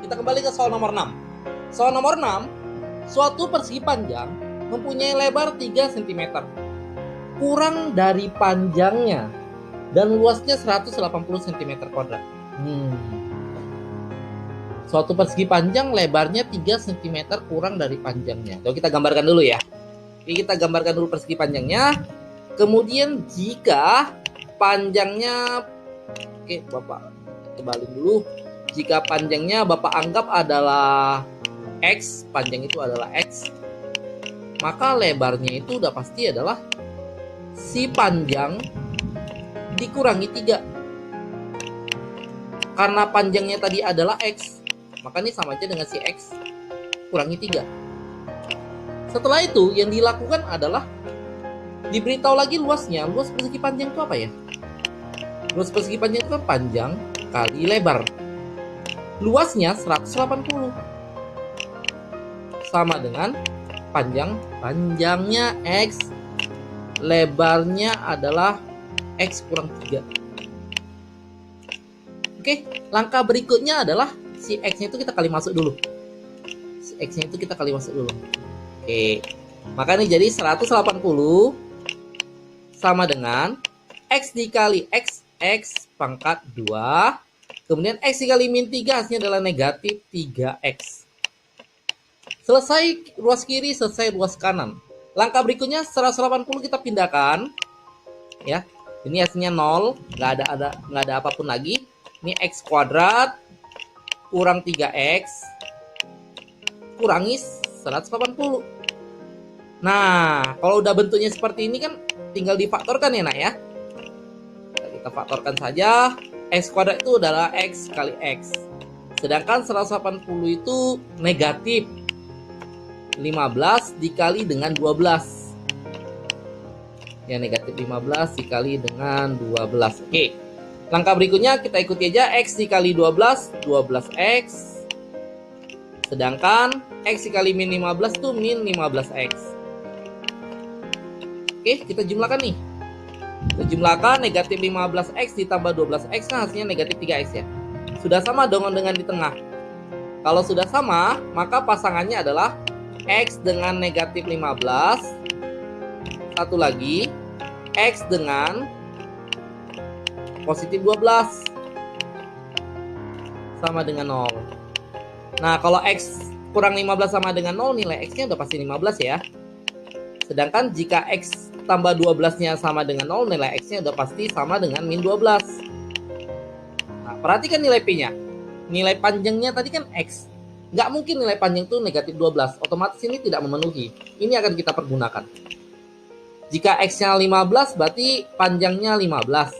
Kita kita kembali ke soal nomor 6. Soal nomor 6, suatu persegi panjang mempunyai lebar 3 cm, kurang dari panjangnya, dan luasnya 180 cm kuadrat. Suatu persegi panjang lebarnya 3 cm kurang dari panjangnya. Coba kita gambarkan dulu ya. Oke, kita gambarkan dulu persegi panjangnya. Kemudian jika panjangnya, oke Bapak tebalin dulu. Jika panjangnya Bapak anggap adalah X, panjang itu adalah X, maka lebarnya itu udah pasti adalah si panjang dikurangi 3. Karena panjangnya tadi adalah X, maka ini sama aja dengan si X kurangi 3. Setelah itu yang dilakukan adalah diberitahu lagi luasnya. Luas persegi panjang itu apa ya? Luas persegi panjang itu kan panjang kali lebar. Luasnya 180 sama dengan panjangnya X, lebarnya adalah X kurang 3. Oke, langkah berikutnya adalah si X-nya itu kita kali masuk dulu. Oke, maka ini jadi 180 sama dengan X dikali X pangkat 2. Kemudian X dikali min 3 hasilnya adalah negatif 3X. Selesai ruas kiri, selesai ruas kanan. Langkah berikutnya 180 kita pindahkan. Ya, ini hasilnya 0, nggak ada apapun lagi. Ini X kuadrat kurang 3X kurangi 180. Nah, kalau udah bentuknya seperti ini kan tinggal difaktorkan ya nak ya. Kita faktorkan saja. X kuadrat itu adalah X kali X. Sedangkan 180 itu negatif 15 dikali dengan 12. Ya, negatif 15 dikali dengan 12. Oke. Langkah berikutnya kita ikuti aja. X dikali 12, 12X. Sedangkan X dikali min 15 itu min 15X. Oke, kita jumlahkan nih. Kita jumlahkan negatif 15X ditambah 12X, kan hasilnya negatif 3X ya. Sudah sama dong dengan di tengah. Kalau sudah sama, maka pasangannya adalah X dengan negatif 15. Satu lagi, X dengan positif 12 sama dengan 0. Nah, kalau X kurang 15 sama dengan 0, nilai X-nya udah pasti 15 ya. Sedangkan jika X tambah 12-nya sama dengan 0, nilai X-nya udah pasti sama dengan min 12. Nah, perhatikan nilai P-nya. Nilai panjangnya tadi kan X. Nggak mungkin nilai panjang itu negatif 12. Otomatis ini tidak memenuhi. Ini akan kita pergunakan. Jika X-nya 15, berarti panjangnya 15.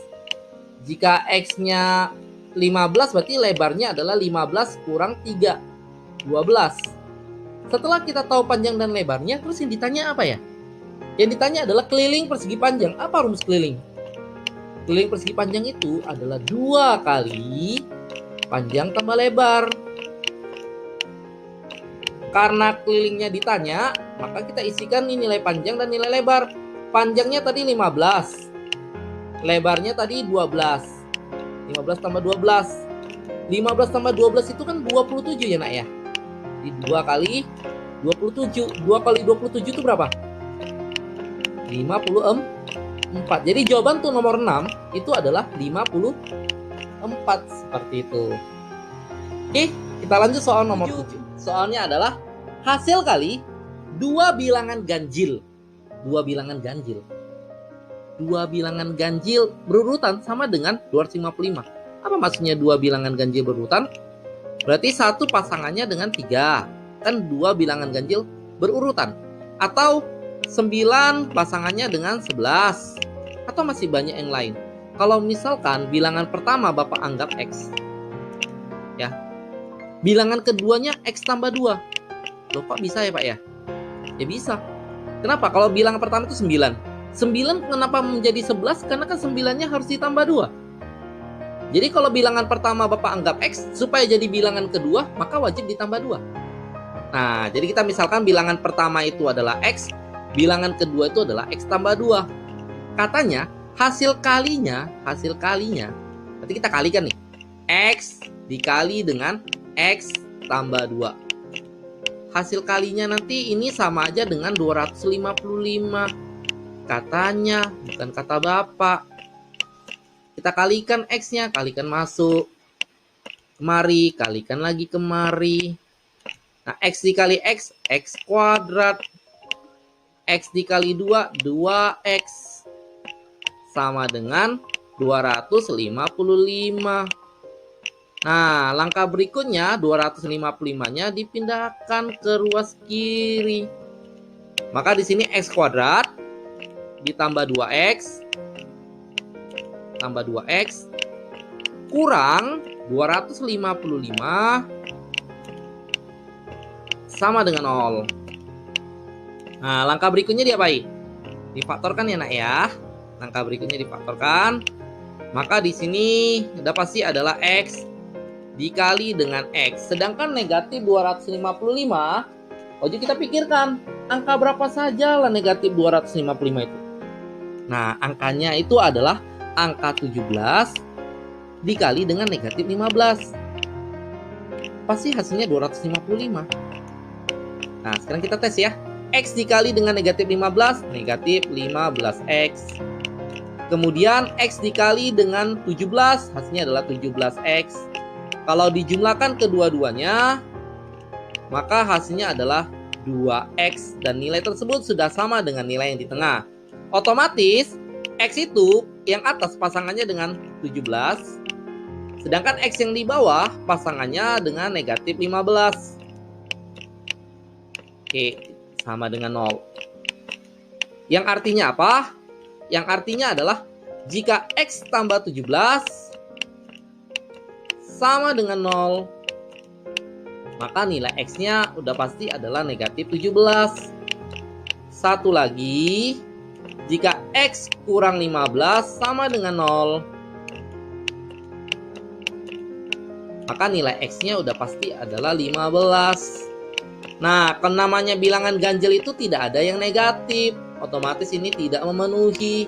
Jika X-nya 15, berarti lebarnya adalah 15 kurang 3, 12. Setelah kita tahu panjang dan lebarnya, terus yang ditanya apa ya? Yang ditanya adalah keliling persegi panjang. Apa rumus keliling? Keliling persegi panjang itu adalah 2 kali panjang tambah lebar. Karena kelilingnya ditanya, maka kita isikan nih nilai panjang dan nilai lebar. Panjangnya tadi 15. Lebarnya tadi 12. 15 tambah 12. 15 tambah 12 itu kan 27 ya nak ya. Di 2 kali 27. 2 kali 27 itu berapa? 54. Jadi jawaban tuh nomor 6 itu adalah 54. Seperti itu. Oke, kita lanjut soal nomor 7. Soalnya adalah hasil kali 2 bilangan ganjil. 2 bilangan ganjil. 2 bilangan ganjil berurutan sama dengan 255. Apa maksudnya 2 bilangan ganjil berurutan? Berarti satu pasangannya dengan 3. Kan 2 bilangan ganjil berurutan. Atau 9 pasangannya dengan 11. Atau masih banyak yang lain. Kalau misalkan bilangan pertama Bapak anggap X. Ya. Bilangan keduanya X tambah 2. Loh kok bisa ya Pak ya? Ya bisa. Kenapa? Kalau bilangan pertama itu 9. 9 kenapa menjadi 11? Karena kan 9-nya harus ditambah 2. Jadi kalau bilangan pertama Bapak anggap X, supaya jadi bilangan kedua, maka wajib ditambah 2. Nah, jadi kita misalkan bilangan pertama itu adalah X, bilangan kedua itu adalah X tambah 2. Katanya, hasil kalinya, berarti kita kalikan nih. X dikali dengan X tambah 2. Hasil kalinya nanti ini sama aja dengan 255. Katanya, bukan kata Bapak. Kita kalikan X-nya, kalikan masuk. Kemari, kalikan lagi kemari. Nah, X dikali X, X kuadrat. X dikali 2, 2X. Sama dengan 255. Nah, langkah berikutnya 255-nya dipindahkan ke ruas kiri. Maka di sini X kuadrat ditambah 2X tambah 2X kurang 255 sama dengan 0. Nah, langkah berikutnya diapain? Difaktorkan ya, Nak ya. Langkah berikutnya difaktorkan. Maka di sini udah pasti adalah X dikali dengan X. Sedangkan negatif 255, kita pikirkan angka berapa saja lah negatif 255 itu. Nah, angkanya itu adalah angka 17 dikali dengan negatif 15. Pasti hasilnya 255. Nah, sekarang kita tes ya. X dikali dengan negatif 15, negatif 15X. Kemudian X dikali dengan 17, hasilnya adalah 17X. Kalau dijumlahkan kedua-duanya, maka hasilnya adalah 2X. Dan nilai tersebut sudah sama dengan nilai yang di tengah. Otomatis, X itu yang atas pasangannya dengan 17. Sedangkan X yang di bawah pasangannya dengan negatif 15. Oke, sama dengan 0. Yang artinya apa? Yang artinya adalah jika X tambah 17 sama dengan 0, maka nilai X-nya udah pasti adalah negatif 17. Satu lagi, jika X kurang 15 sama dengan 0, maka nilai X-nya udah pasti adalah 15. Nah, namanya bilangan ganjil itu tidak ada yang negatif. Otomatis ini tidak memenuhi.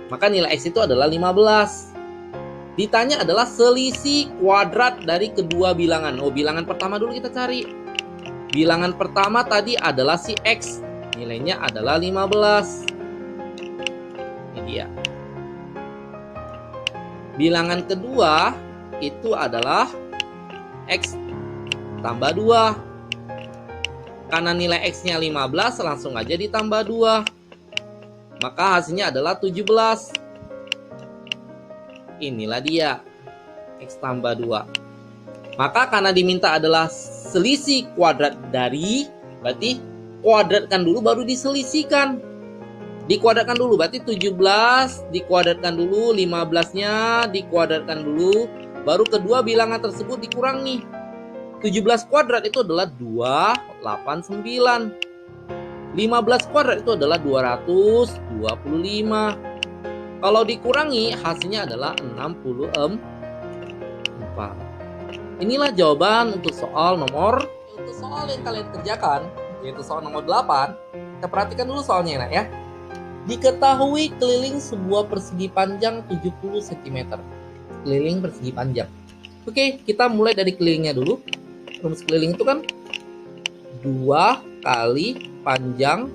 Maka nilai X itu adalah 15. Ditanya adalah selisih kuadrat dari kedua bilangan. Oh, bilangan pertama dulu kita cari. Bilangan pertama tadi adalah si X. Nilainya adalah 15. Ini dia. Bilangan kedua itu adalah X tambah 2. Karena nilai X-nya 15, langsung aja ditambah 2. Maka hasilnya adalah 17. Inilah dia, X tambah 2. Maka karena diminta adalah selisih kuadrat dari, berarti kuadratkan dulu baru diselisihkan. Dikuadratkan dulu, berarti 17 dikuadratkan dulu, 15-nya dikuadratkan dulu, baru kedua bilangan tersebut dikurangi. 17 kuadrat itu adalah 289. 15 kuadrat itu adalah 225. Kalau dikurangi, hasilnya adalah 64. Inilah jawaban untuk soal nomor. Untuk soal yang kalian kerjakan, yaitu soal nomor 8. Kita perhatikan dulu soalnya, Nak ya. Diketahui keliling sebuah persegi panjang 70 cm. Keliling persegi panjang. Oke, kita mulai dari kelilingnya dulu. Rumus keliling itu kan 2 kali panjang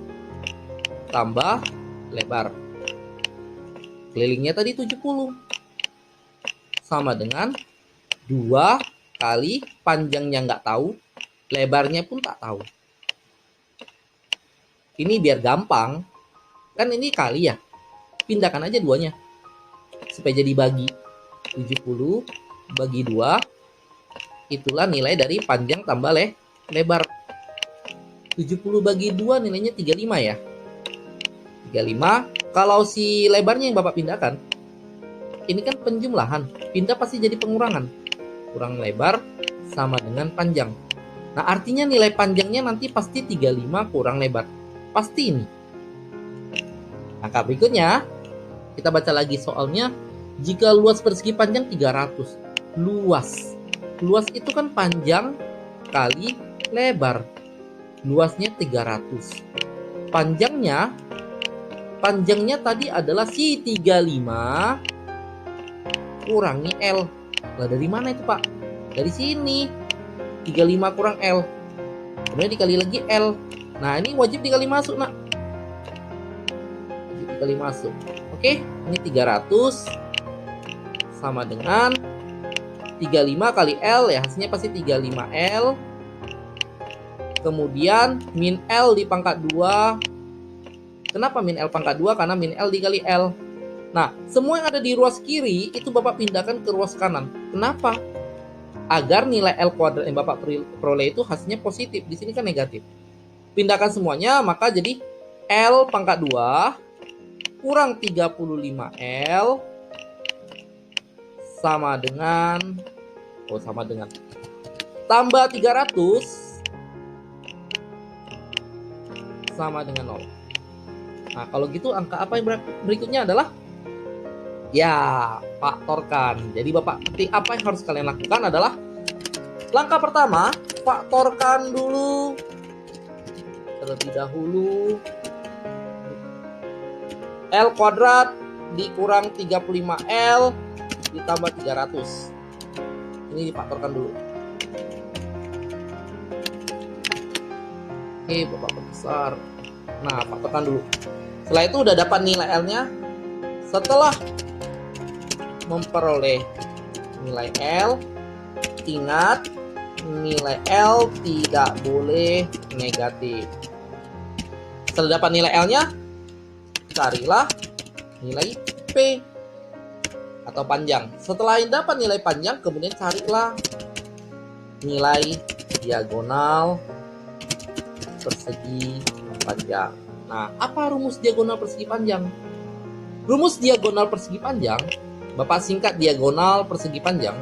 tambah lebar. Kelilingnya tadi 70. Sama dengan 2 kali panjangnya nggak tahu, lebarnya pun tak tahu. Ini biar gampang. Kan ini kali ya. Pindahkan aja duanya. Supaya jadi bagi. 70 bagi 2. Itulah nilai dari panjang tambah lebar. 70 bagi 2 nilainya 35 ya. 35. Kalau si lebarnya yang Bapak pindahkan, ini kan penjumlahan. Pindah pasti jadi pengurangan. Kurang lebar sama dengan panjang. Nah, artinya nilai panjangnya nanti pasti 35 kurang lebar. Pasti ini. Angka berikutnya, kita baca lagi soalnya. Jika luas persegi panjang 300. Luas. Luas itu kan panjang kali lebar. Luasnya 300. Panjangnya tadi adalah si 35 kurangi L. Lah dari mana itu, Pak? Dari sini. 35 kurang L. Kemudian dikali lagi L. Nah, ini wajib dikali masuk, nak. Wajib dikali masuk. Oke, ini 300 sama dengan 35 kali L ya, hasilnya pasti 35L. Kemudian min L di pangkat 2. Kenapa min L pangkat 2? Karena min L dikali L. Nah, semua yang ada di ruas kiri itu Bapak pindahkan ke ruas kanan. Kenapa? Agar nilai L kuadrat yang Bapak peroleh itu hasilnya positif. Di sini kan negatif. Pindahkan semuanya, maka jadi L pangkat 2 kurang 35L sama dengan tambah 300 sama dengan 0. Nah, kalau gitu angka apa yang berikutnya adalah ya, faktorkan. Jadi Bapak apa yang harus kalian lakukan adalah langkah pertama, faktorkan dulu terlebih dahulu. L kuadrat dikurang 35L ditambah 300. Ini difaktorkan dulu. Oke, Bapak perbesar. Nah, faktorkan dulu. Setelah itu udah dapat nilai L-nya. Setelah memperoleh nilai L, ingat nilai L tidak boleh negatif. Setelah dapat nilai L-nya, carilah nilai P atau panjang. Setelah dapat nilai panjang, kemudian carilah nilai diagonal persegi panjang. Nah, apa rumus diagonal persegi panjang? Rumus diagonal persegi panjang, Bapak singkat diagonal persegi panjang.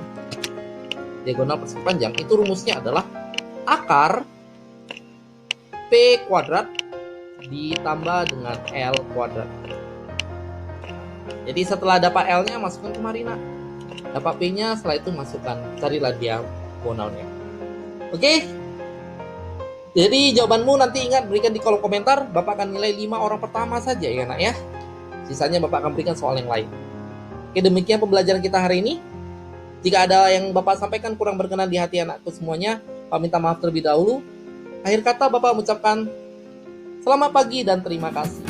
Diagonal persegi panjang itu rumusnya adalah akar P kuadrat ditambah dengan L kuadrat. Jadi setelah dapat L-nya masukkan kemari, nak. Dapat P-nya, setelah itu masukkan. Carilah diagonalnya. Oke? Jadi jawabanmu nanti ingat berikan di kolom komentar. Bapak akan nilai 5 orang pertama saja ya, nak ya. Sisanya Bapak akan berikan soal yang lain. Oke, demikian pembelajaran kita hari ini. Jika ada yang Bapak sampaikan kurang berkenan di hati anakku semuanya, Pak minta maaf terlebih dahulu. Akhir kata Bapak mengucapkan selamat pagi dan terima kasih.